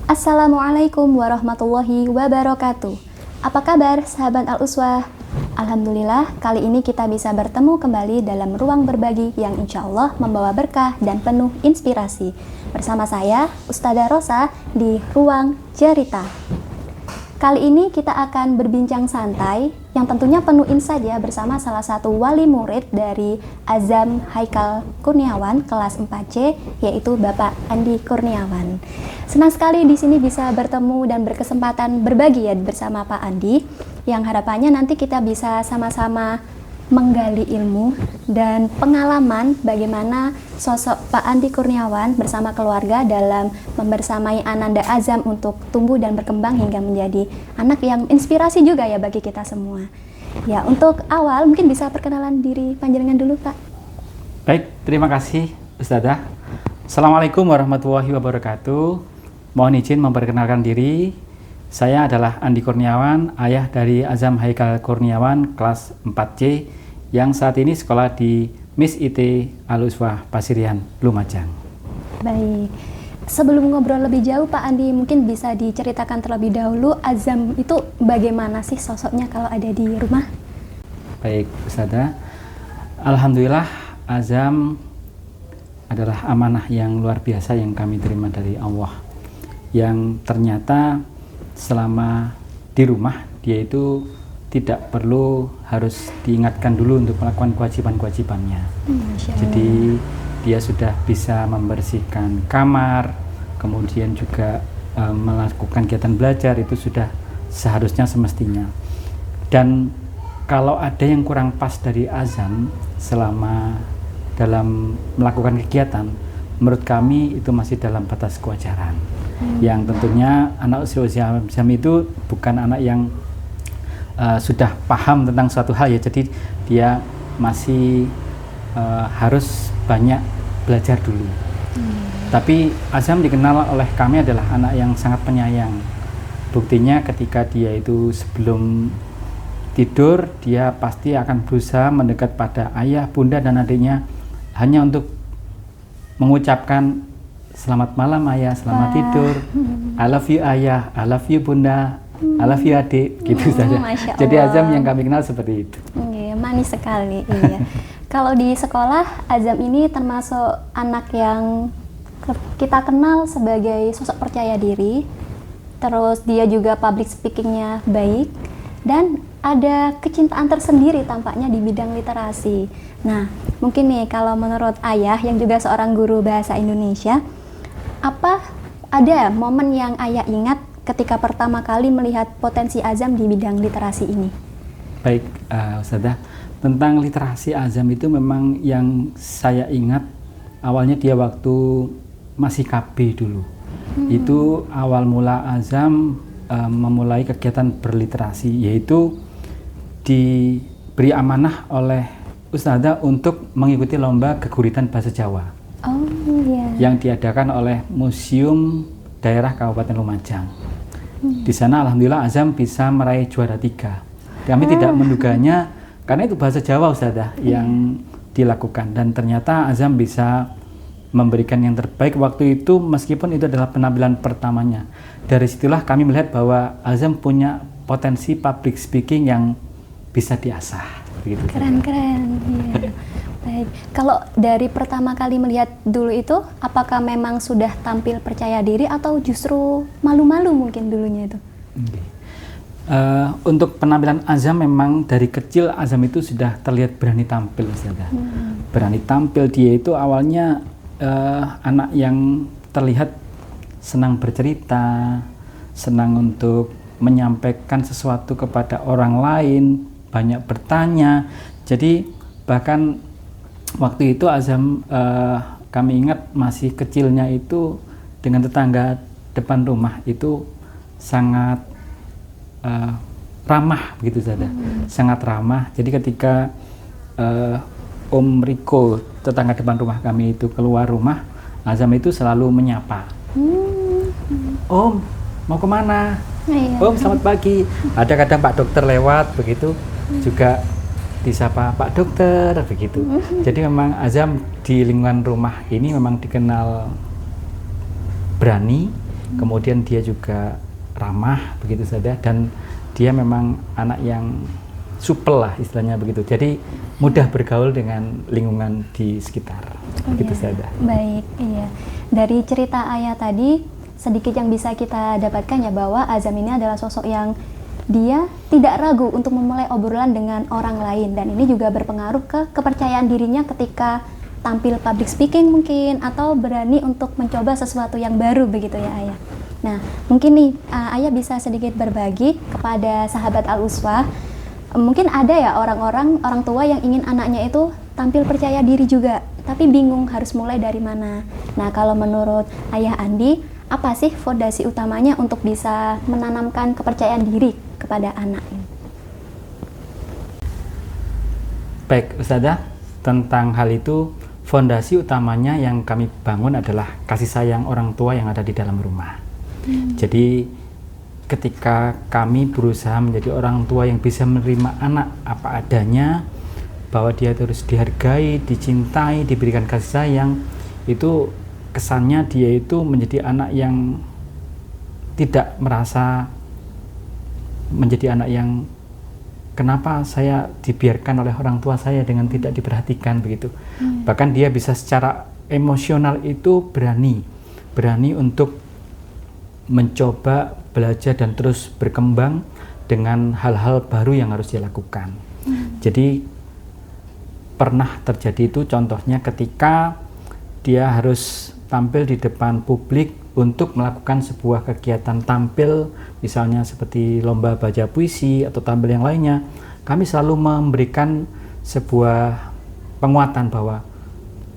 Assalamualaikum warahmatullahi wabarakatuh. Apa kabar sahabat Al-Uswah? Alhamdulillah, kali ini kita bisa bertemu kembali dalam ruang berbagi yang insya Allah membawa berkah dan penuh inspirasi. Bersama saya, Ustadzah Rosa, di Ruang Cerita. Kali ini kita akan berbincang santai yang tentunya penuh insight ya bersama salah satu wali murid dari Azam Haikal Kurniawan kelas 4C, yaitu Bapak Andi Kurniawan. Senang sekali di sini bisa bertemu dan berkesempatan berbagi ya bersama Pak Andi, yang harapannya nanti kita bisa sama-sama menggali ilmu dan pengalaman bagaimana sosok Pak Andi Kurniawan bersama keluarga dalam membersamai Ananda Azam untuk tumbuh dan berkembang hingga menjadi anak yang inspirasi juga ya bagi kita semua. Ya, untuk awal mungkin bisa perkenalan diri panjenengan dulu, Pak. Baik, terima kasih Ustadzah. Assalamualaikum warahmatullahi wabarakatuh. Mohon izin memperkenalkan diri. Saya adalah Andi Kurniawan, ayah dari Azam Haikal Kurniawan kelas 4C yang saat ini sekolah di Miss IT Al-Uswah Pasirian, Lumajang. Baik, sebelum ngobrol lebih jauh Pak Andi, mungkin bisa diceritakan terlebih dahulu Azam itu bagaimana sih sosoknya kalau ada di rumah? Baik Ustadzah, Alhamdulillah Azam adalah amanah yang luar biasa yang kami terima dari Allah, yang ternyata selama di rumah dia itu tidak perlu harus diingatkan dulu untuk melakukan kewajiban-kewajibannya. Jadi dia sudah bisa membersihkan kamar, kemudian juga melakukan kegiatan belajar, itu sudah seharusnya semestinya. Dan kalau ada yang kurang pas dari Azam selama dalam melakukan kegiatan, menurut kami itu masih dalam batas kewajaran. Yang tentunya anak usia Azam itu bukan anak yang sudah paham tentang suatu hal ya, jadi dia masih harus banyak belajar dulu. Tapi Azam dikenal oleh kami adalah anak yang sangat penyayang. Buktinya ketika dia itu sebelum tidur, dia pasti akan berusaha mendekat pada ayah, bunda, dan adiknya hanya untuk mengucapkan selamat malam ayah, selamat tidur, I love you ayah, I love you bunda, I love you adik, gitu saja. Jadi Azam yang kami kenal seperti itu. Manis sekali, iya. Kalau di sekolah, Azam ini termasuk anak yang kita kenal sebagai sosok percaya diri, terus dia juga public speakingnya baik, dan ada kecintaan tersendiri tampaknya di bidang literasi. Nah, mungkin nih kalau menurut ayah yang juga seorang guru bahasa Indonesia, ada momen yang ayah ingat ketika pertama kali melihat potensi Azam di bidang literasi ini? Baik, Ustadzah, tentang literasi Azam itu memang yang saya ingat awalnya dia waktu masih KB dulu. Itu awal mula Azam memulai kegiatan berliterasi, yaitu diberi amanah oleh Ustadzah untuk mengikuti lomba keguritan bahasa Jawa. Yang diadakan oleh Museum Daerah Kabupaten Lumajang. Di sana alhamdulillah Azam bisa meraih juara 3. Kami tidak menduganya karena itu bahasa Jawa Ustadzah yang dilakukan, dan ternyata Azam bisa memberikan yang terbaik waktu itu meskipun itu adalah penampilan pertamanya. Dari situlah kami melihat bahwa Azam punya potensi public speaking yang bisa diasah. Begitu. Keren-keren. Ya. Baik. Kalau dari pertama kali melihat dulu itu, apakah memang sudah tampil percaya diri atau justru malu-malu mungkin dulunya itu? Untuk penampilan Azam memang dari kecil Azam itu sudah terlihat berani tampil, berani tampil. Dia itu awalnya anak yang terlihat senang bercerita, senang untuk menyampaikan sesuatu kepada orang lain, banyak bertanya. Jadi bahkan waktu itu Azam kami ingat masih kecilnya itu dengan tetangga depan rumah itu sangat ramah begitu saja, sangat ramah. Jadi ketika Om Riko, tetangga depan rumah kami itu keluar rumah, Azam itu selalu menyapa. Om, mau kemana? Om, selamat pagi. Ada kadang Pak Dokter lewat begitu, juga disapa Pak Dokter begitu. Jadi memang Azam di lingkungan rumah ini memang dikenal berani, kemudian dia juga ramah begitu saja, dan dia memang anak yang supel lah istilahnya begitu, jadi mudah bergaul dengan lingkungan di sekitar begitu saja. Baik, iya. Dari cerita ayah tadi sedikit yang bisa kita dapatkan ya bahwa Azam ini adalah sosok yang dia tidak ragu untuk memulai obrolan dengan orang lain, dan ini juga berpengaruh ke kepercayaan dirinya ketika tampil public speaking mungkin, atau berani untuk mencoba sesuatu yang baru begitu ya ayah. Nah mungkin nih ayah bisa sedikit berbagi kepada sahabat Al-Uswah, mungkin ada ya orang tua yang ingin anaknya itu tampil percaya diri juga tapi bingung harus mulai dari mana. Nah kalau menurut ayah Andi, apa sih fondasi utamanya untuk bisa menanamkan kepercayaan diri kepada anak? Baik Ustazah, tentang hal itu fondasi utamanya yang kami bangun adalah kasih sayang orang tua yang ada di dalam rumah. Jadi ketika kami berusaha menjadi orang tua yang bisa menerima anak apa adanya, bahwa dia terus dihargai, dicintai, diberikan kasih sayang, itu kesannya dia itu menjadi anak yang tidak merasa menjadi anak yang kenapa saya dibiarkan oleh orang tua saya dengan tidak diperhatikan begitu. Bahkan dia bisa secara emosional itu berani untuk mencoba belajar dan terus berkembang dengan hal-hal baru yang harus dilakukan. Jadi pernah terjadi itu contohnya ketika dia harus tampil di depan publik untuk melakukan sebuah kegiatan tampil, misalnya seperti lomba baca puisi atau tampil yang lainnya. Kami selalu memberikan sebuah penguatan bahwa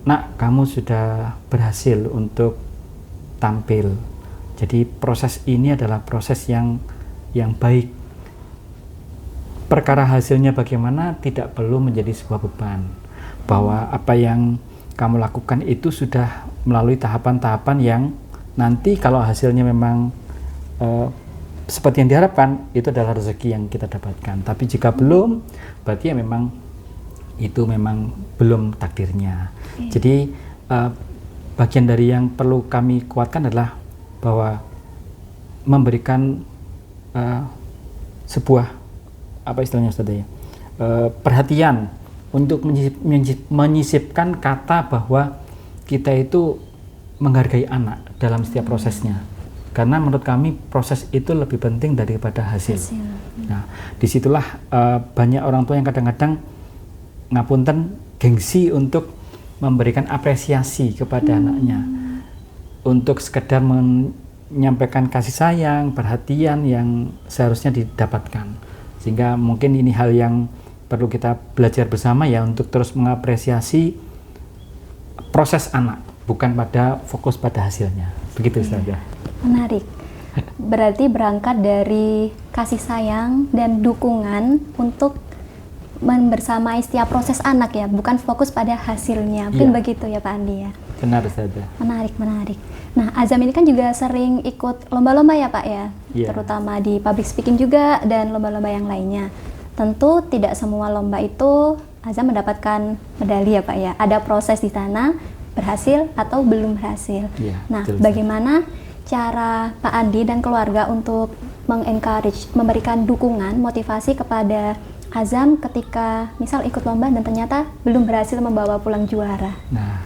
nak, kamu sudah berhasil untuk tampil. Jadi proses ini adalah proses yang baik. Perkara hasilnya bagaimana tidak perlu menjadi sebuah beban, bahwa apa yang kamu lakukan itu sudah melalui tahapan-tahapan yang nanti kalau hasilnya memang seperti yang diharapkan, itu adalah rezeki yang kita dapatkan. Tapi jika belum, berarti ya memang itu memang belum takdirnya. Jadi bagian dari yang perlu kami kuatkan adalah bahwa memberikan sebuah apa istilahnya Ustaz ya, perhatian untuk menyisipkan kata bahwa kita itu menghargai anak dalam setiap prosesnya, karena menurut kami proses itu lebih penting daripada hasil. Nah disitulah banyak orang tua yang kadang-kadang ngapunten gengsi untuk memberikan apresiasi kepada anaknya, untuk sekedar menyampaikan kasih sayang, perhatian yang seharusnya didapatkan. Sehingga mungkin ini hal yang perlu kita belajar bersama ya, untuk terus mengapresiasi proses anak, bukan fokus pada hasilnya. Begitu saja. Menarik. Berarti berangkat dari kasih sayang dan dukungan untuk membersamai setiap proses anak ya, bukan fokus pada hasilnya. Mungkin begitu ya Pak Andi ya. Benar saja. Menarik. Nah, Azam ini kan juga sering ikut lomba-lomba ya Pak ya, terutama di public speaking juga dan lomba-lomba yang lainnya. Tentu tidak semua lomba itu Azam mendapatkan medali ya Pak ya. Ada proses di sana, berhasil atau belum berhasil. Nah, bagaimana cara Pak Andi dan keluarga untuk mengencourage, memberikan dukungan, motivasi kepada Azam ketika misal ikut lomba dan ternyata belum berhasil membawa pulang juara? Nah,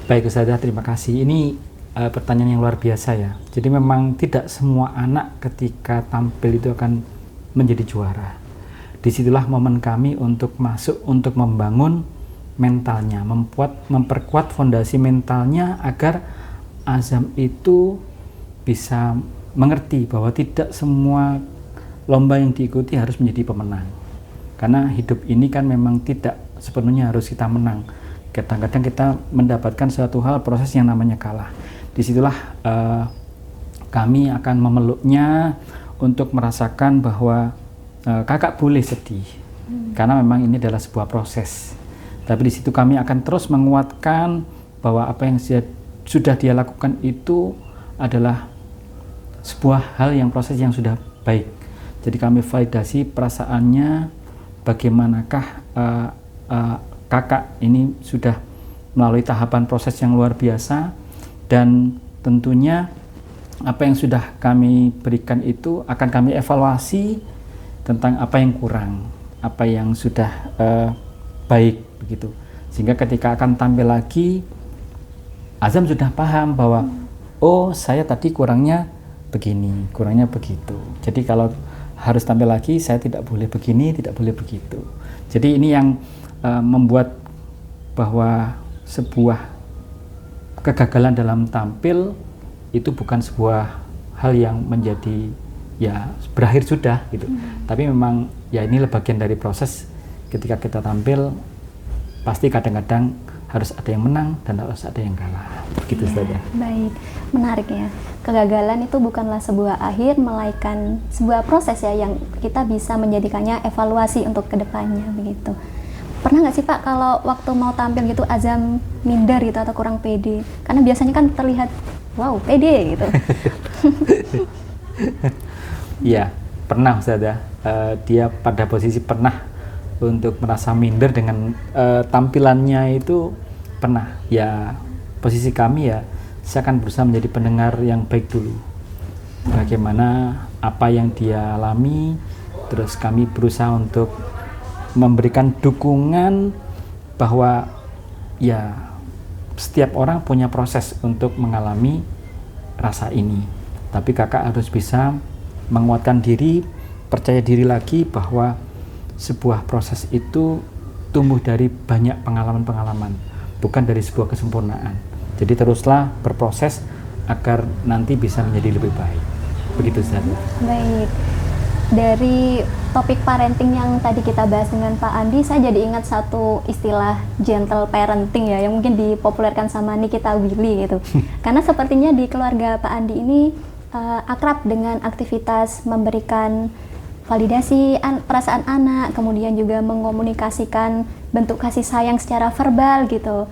baik Ustazah, terima kasih. Ini pertanyaan yang luar biasa ya. Jadi memang tidak semua anak ketika tampil itu akan menjadi juara. Disitulah momen kami untuk masuk, untuk membangun mentalnya, memperkuat fondasi mentalnya agar Azam itu bisa mengerti bahwa tidak semua lomba yang diikuti harus menjadi pemenang. Karena hidup ini kan memang tidak sepenuhnya harus kita menang. Kadang-kadang kita mendapatkan suatu hal, proses yang namanya kalah. Disitulah kami akan memeluknya untuk merasakan bahwa kakak boleh sedih, karena memang ini adalah sebuah proses. Tapi di situ kami akan terus menguatkan bahwa apa yang sudah dia lakukan itu adalah sebuah hal yang proses yang sudah baik. Jadi kami validasi perasaannya, bagaimanakah kakak ini sudah melalui tahapan proses yang luar biasa, dan tentunya apa yang sudah kami berikan itu akan kami evaluasi tentang apa yang kurang, apa yang sudah baik begitu. Sehingga ketika akan tampil lagi, Azam sudah paham bahwa oh saya tadi kurangnya begini, kurangnya begitu. Jadi kalau harus tampil lagi saya tidak boleh begini, tidak boleh begitu. Jadi ini yang membuat bahwa sebuah kegagalan dalam tampil itu bukan sebuah hal yang menjadi ya berakhir sudah gitu. Tapi memang ya ini bagian dari proses. Ketika kita tampil pasti kadang-kadang harus ada yang menang dan harus ada yang kalah. Begitu saja. Baik, menarik ya. Kegagalan itu bukanlah sebuah akhir, melainkan sebuah proses ya yang kita bisa menjadikannya evaluasi untuk kedepannya begitu. Pernah nggak sih Pak kalau waktu mau tampil gitu Azam minder gitu atau kurang pede? Karena biasanya kan terlihat wow pede gitu. Iya, pernah Ustaz ya. Dia pada posisi pernah untuk merasa minder dengan tampilannya itu pernah. Ya posisi kami ya, saya akan berusaha menjadi pendengar yang baik dulu. Bagaimana apa yang dia alami, terus kami berusaha untuk memberikan dukungan bahwa ya setiap orang punya proses untuk mengalami rasa ini. Tapi kakak harus bisa menguatkan diri, percaya diri lagi bahwa sebuah proses itu tumbuh dari banyak pengalaman-pengalaman, bukan dari sebuah kesempurnaan. Jadi teruslah berproses agar nanti bisa menjadi lebih baik. Begitu saja. Baik. Dari topik parenting yang tadi kita bahas dengan Pak Andi, saya jadi ingat satu istilah gentle parenting ya, yang mungkin dipopulerkan sama Nikita Willy gitu. Karena sepertinya di keluarga Pak Andi ini akrab dengan aktivitas memberikan validasi perasaan anak, kemudian juga mengomunikasikan bentuk kasih sayang secara verbal gitu.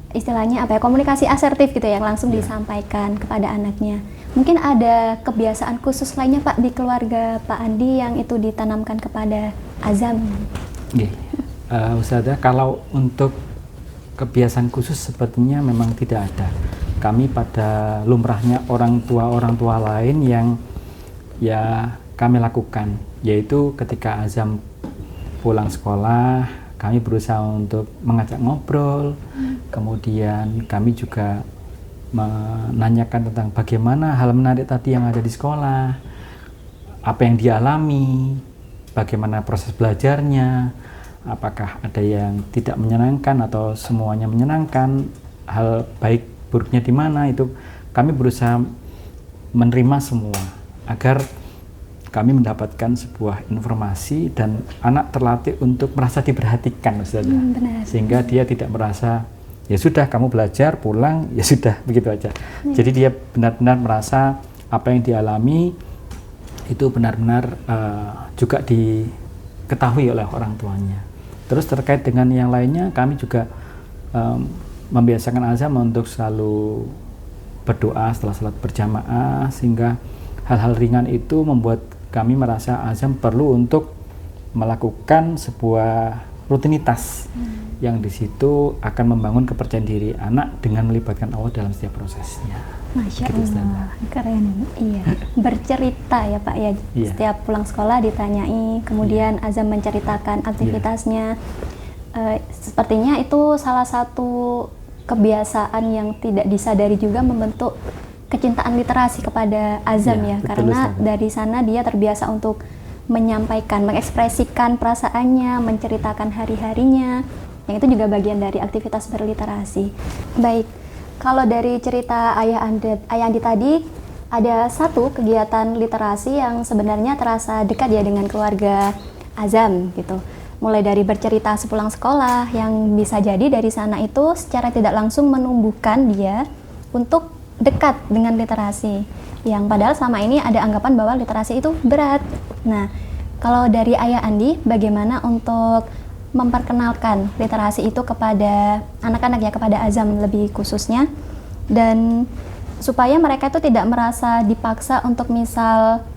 Istilahnya apa ya, komunikasi asertif gitu yang langsung disampaikan kepada anaknya. Mungkin ada kebiasaan khusus lainnya Pak di keluarga Pak Andi yang itu ditanamkan kepada Azam? Ustazah, kalau untuk kebiasaan khusus sepertinya memang tidak ada. Kami pada lumrahnya orang tua lain yang ya kami lakukan, yaitu ketika Azam pulang sekolah, kami berusaha untuk mengajak ngobrol, kemudian kami juga menanyakan tentang bagaimana hal menarik tadi yang ada di sekolah, apa yang dialami, bagaimana proses belajarnya, apakah ada yang tidak menyenangkan atau semuanya menyenangkan, hal baik buruknya di mana, itu kami berusaha menerima semua agar kami mendapatkan sebuah informasi dan anak terlatih untuk merasa diperhatikan, sehingga dia tidak merasa ya sudah kamu belajar pulang ya sudah begitu aja. Jadi dia benar-benar merasa apa yang dialami itu benar-benar juga diketahui oleh orang tuanya. Terus terkait dengan yang lainnya, kami juga membiasakan Azam untuk selalu berdoa setelah salat berjamaah, sehingga hal-hal ringan itu membuat kami merasa Azam perlu untuk melakukan sebuah rutinitas yang di situ akan membangun kepercayaan diri anak dengan melibatkan Allah dalam setiap prosesnya. Masya Allah, keren. Iya, bercerita ya Pak ya. Iya. Setiap pulang sekolah ditanyai, kemudian Azam menceritakan aktivitasnya. Sepertinya itu salah satu kebiasaan yang tidak disadari juga membentuk kecintaan literasi kepada Azam ya, karena dari sana dia terbiasa untuk menyampaikan, mengekspresikan perasaannya, menceritakan hari-harinya, yang itu juga bagian dari aktivitas berliterasi. Baik, kalau dari cerita Ayah Andi tadi, ada satu kegiatan literasi yang sebenarnya terasa dekat ya dengan keluarga Azam gitu. Mulai dari bercerita sepulang sekolah, yang bisa jadi dari sana itu secara tidak langsung menumbuhkan dia untuk dekat dengan literasi, yang padahal selama ini ada anggapan bahwa literasi itu berat. Nah, kalau dari Ayah Andi, bagaimana untuk memperkenalkan literasi itu kepada anak-anak ya, kepada Azam lebih khususnya, dan supaya mereka itu tidak merasa dipaksa untuk misal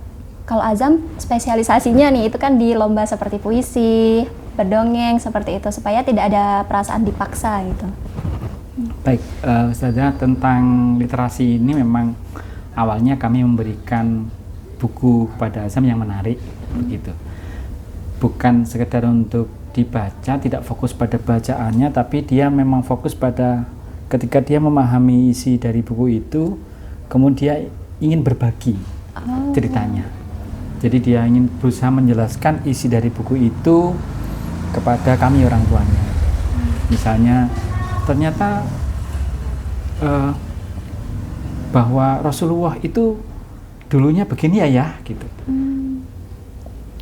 kalau Azam spesialisasinya nih itu kan di lomba seperti puisi, berdongeng seperti itu, supaya tidak ada perasaan dipaksa gitu. Baik, Ustazah, tentang literasi ini memang awalnya kami memberikan buku kepada Azam yang menarik, gitu. Bukan sekedar untuk dibaca, tidak fokus pada bacaannya, tapi dia memang fokus pada ketika dia memahami isi dari buku itu, kemudian ingin berbagi ceritanya. Jadi dia ingin berusaha menjelaskan isi dari buku itu kepada kami orang tuanya. Misalnya, ternyata bahwa Rasulullah itu dulunya begini ya, gitu.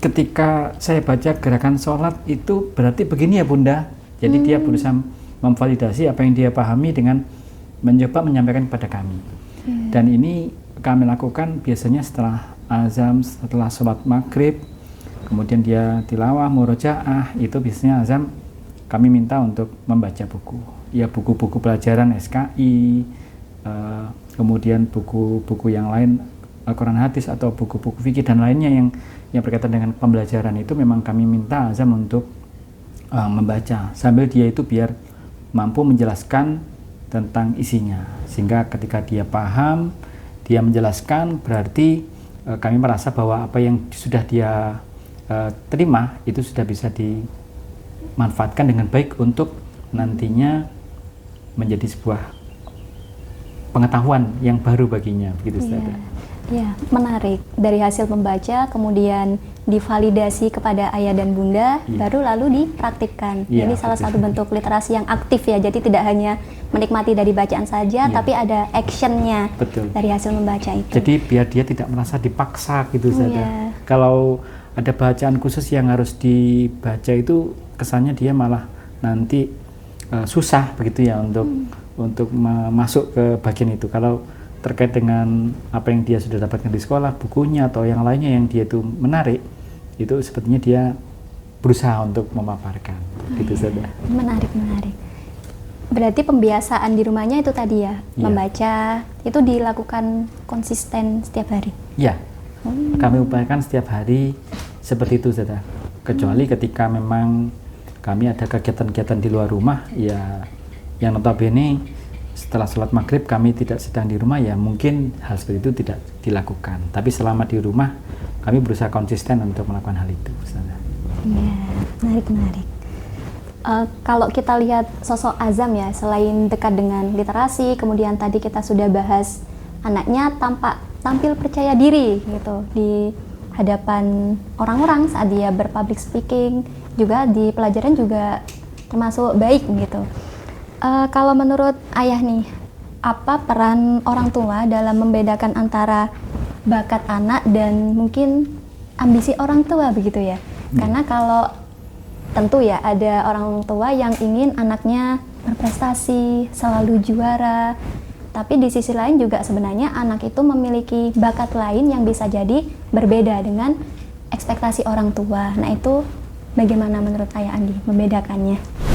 Ketika saya baca gerakan sholat itu berarti begini ya Bunda. Jadi dia berusaha memvalidasi apa yang dia pahami dengan mencoba menyampaikan kepada kami. Dan ini kami lakukan biasanya setelah azam, setelah sholat maghrib, kemudian dia tilawah, murojaah, itu biasanya azam kami minta untuk membaca buku. Ya buku-buku pelajaran SKI, kemudian buku-buku yang lain, Al-Quran hadis atau buku-buku fikih dan lainnya yang berkaitan dengan pembelajaran itu memang kami minta azam untuk membaca sambil dia itu biar mampu menjelaskan tentang isinya, sehingga ketika dia paham, dia menjelaskan, berarti kami merasa bahwa apa yang sudah dia terima itu sudah bisa dimanfaatkan dengan baik untuk nantinya menjadi sebuah pengetahuan yang baru baginya, begitu Ustazah. Ya, menarik. Dari hasil membaca, kemudian divalidasi kepada ayah dan bunda, baru lalu dipraktikkan. Jadi salah satu bentuk literasi yang aktif ya. Jadi tidak hanya menikmati dari bacaan saja, tapi ada actionnya dari hasil membaca itu. Jadi biar dia tidak merasa dipaksa gitu saja. Kalau ada bacaan khusus yang harus dibaca itu kesannya dia malah nanti susah begitu ya untuk masuk ke bagian itu. Kalau terkait dengan apa yang dia sudah dapatkan di sekolah, bukunya atau yang lainnya yang dia itu menarik, itu sepertinya dia berusaha untuk memaparkan, gitu saja. Menarik. Berarti pembiasaan di rumahnya itu tadi ya, membaca itu dilakukan konsisten setiap hari? Ya, kami upayakan setiap hari seperti itu saja. Kecuali ketika memang kami ada kegiatan-kegiatan di luar rumah, ya yang notabene setelah sholat maghrib kami tidak sedang di rumah, ya mungkin hal seperti itu tidak dilakukan. Tapi selama di rumah kami berusaha konsisten untuk melakukan hal itu. Iya, menarik. Kalau kita lihat sosok Azam ya, selain dekat dengan literasi, kemudian tadi kita sudah bahas anaknya tampil percaya diri gitu di hadapan orang-orang saat dia berpublic speaking, juga di pelajaran juga termasuk baik gitu. Kalau menurut ayah nih, apa peran orang tua dalam membedakan antara bakat anak dan mungkin ambisi orang tua begitu ya? Karena kalau tentu ya ada orang tua yang ingin anaknya berprestasi, selalu juara, tapi di sisi lain juga sebenarnya anak itu memiliki bakat lain yang bisa jadi berbeda dengan ekspektasi orang tua. Nah itu bagaimana menurut ayah Andi membedakannya?